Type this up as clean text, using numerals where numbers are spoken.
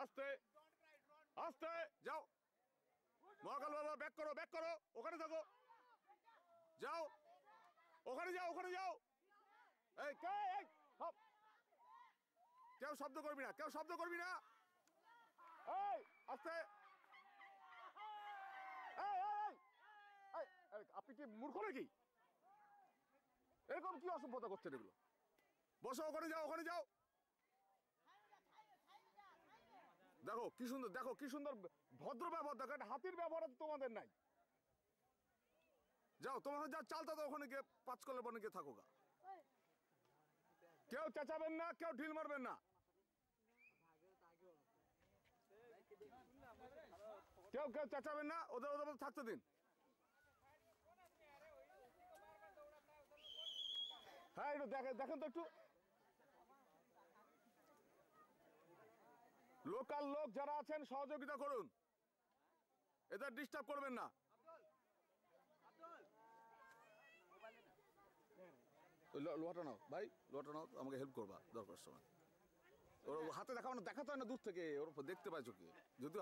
আস্তে আস্তে যাও, মহাকাল বাবা ব্যাক করো, ওখানে থাকো, যাও ওখানে যাও। এই হপ, কেউ শব্দ করবি না, এই আস্তে। আপনি কি মূর্খ নাকি? এরকম কি অসভ্যতা করছেন এগুলো? বসো, ওখানে যাও। দেখো কি সুন্দর ভদ্র ব্যবহার, দেখো একটা হাতির ব্যবহার তোমাদের নাই। যাও, তোমার যা চালতা তো ওখানে গিয়ে 5 কলের বনে গিয়ে থাকো গা। কেউ চেঁচাবেন না, কেউ ঢিল মারবেন না, কেউ চেঁচাবেন না, ওদের মধ্যে থাকতে দিন। হ্যাঁ, একটু দেখেন তো একটু। লোকাল লোক যারা আছেন সহযোগিতা করুন, এদের ডিস্টার্ব করবেন না। লোহাটা নাও ভাই, আমাকে হেল্প করবা দরকার সময়। ওর হাতে দেখাতে হয় না দূর থেকে, ওর দেখতে পাইছো কি? যদি